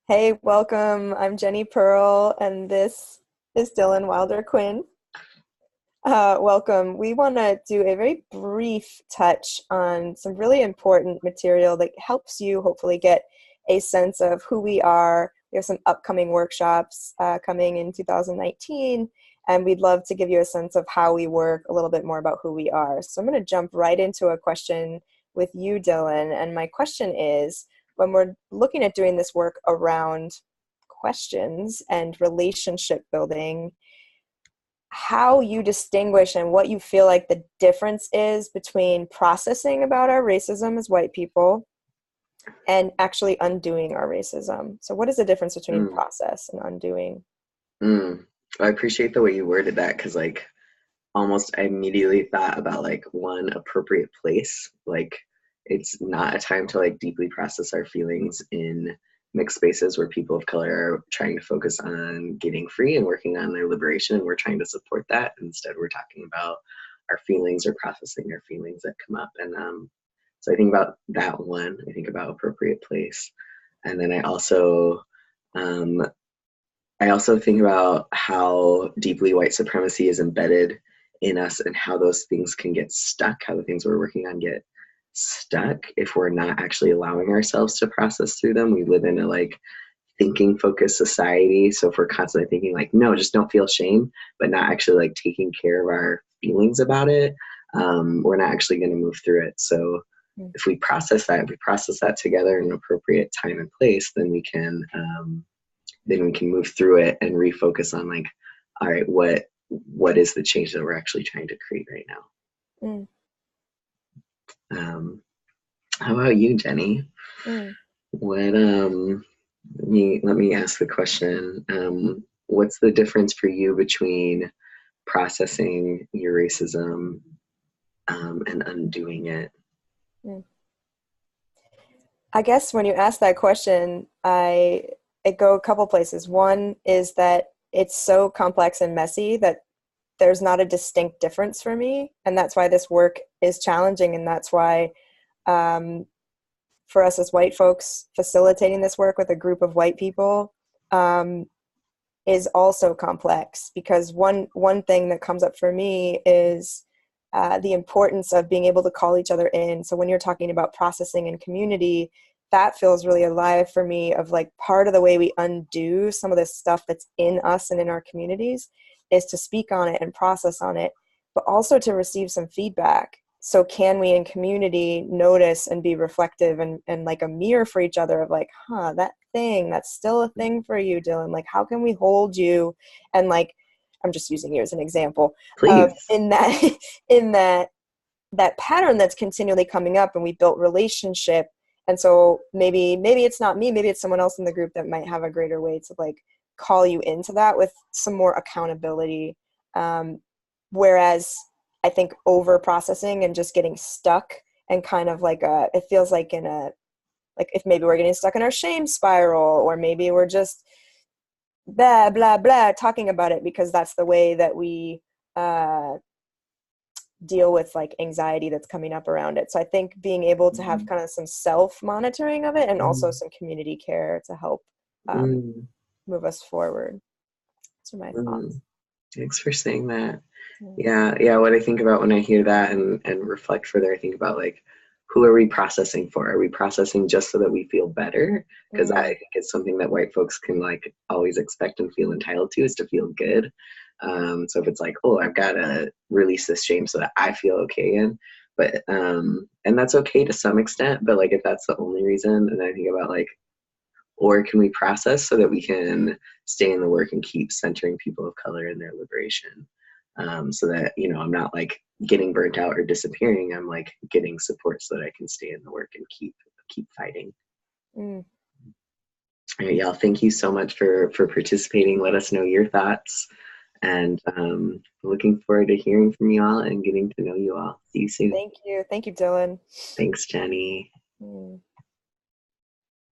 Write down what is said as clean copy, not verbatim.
Hey, welcome. I'm Jenny Pearl, and this is Dylan Wilder Quinn. Welcome. We want to do a very brief touch on some really important material that helps you hopefully get a sense of who we are. We have some upcoming workshops coming in 2019, and we'd love to give you a sense of how we work, a little bit more about who we are. So I'm going to jump right into a question with you, Dylan. And my question is, when we're looking at doing this work around questions and relationship building, how you distinguish and what you feel like the difference is between processing about our racism as white people and actually undoing our racism. So what is the difference between Mm, process and undoing? mm. I appreciate the way you worded that because, like, almost I immediately thought about like one appropriate place. Like, it's not a time to like deeply process our feelings in mixed spaces where people of color are trying to focus on getting free and working on their liberation. And we're trying to support that. Instead, we're talking about our feelings or processing our feelings that come up. And so I think about that one. I think about appropriate place. And then um, I also think about how deeply white supremacy is embedded in us and how those things can get stuck, how the things we're working on get stuck if we're not actually allowing ourselves to process through them. We live in a like thinking focused society. So if we're constantly thinking like, no, just don't feel shame, but not actually like taking care of our feelings about it, we're not actually going to move through it. So if we process that, if we process that together in an appropriate time and place, then we can move through it and refocus on like, all right, what is the change that we're actually trying to create right Mm, now? How about you, Jenny? mm. What let me ask the question. What's the difference for you between processing your racism and undoing it? Mm. I guess when you ask that question, I go a couple places. One is that it's so complex and messy that there's not a distinct difference for me, and that's why this work is challenging, and that's why um, for us as white folks facilitating this work with a group of white people um, is also complex, because one thing that comes up for me is the importance of being able to call each other in. So when you're talking about processing and community, that feels really alive for me, of like part of the way we undo some of this stuff that's in us and in our communities is to speak on it and process on it, but also to receive some feedback. So can we in community notice and be reflective and like a mirror for each other of like, that thing, that's still a thing for you, Dylan. Like, how can we hold you? And like, I'm just using you as an example of Please. in that in that pattern that's continually coming up, and we built relationship. And so maybe it's not me, maybe it's someone else in the group that might have a greater way to like call you into that with some more accountability. Whereas I think over processing and just getting stuck, and kind of like it feels like in a, like if maybe we're getting stuck in our shame spiral, or maybe we're just blah blah blah talking about it because that's the way that we uh deal with like anxiety that's coming up around it. So I think being able to have Mm, kind of some self monitoring of it, and also mm, some community care to help um, mm, move us forward. Those are my thoughts. mm. Thanks for saying that. Yeah. Yeah. What I think about when I hear that and reflect further, I think about like, who are we processing for? Are we processing just so that we feel better? Because I Mm, think it's something that white folks can like always expect and feel entitled to, is to feel good. So if it's like, oh, I've got to release this shame so that I feel okay, and that's okay to some extent. But like, if that's the only reason, and I think about like, or can we process so that we can stay in the work and keep centering people of color in their liberation, so that I'm not like getting burnt out or disappearing. I'm like getting support so that I can stay in the work and keep fighting. mm. All right, y'all, thank you so much for participating. Let us know your thoughts, and looking forward to hearing from you all and getting to know you all. See you soon. Thank you, Dylan. Thanks, Jenny. Mm.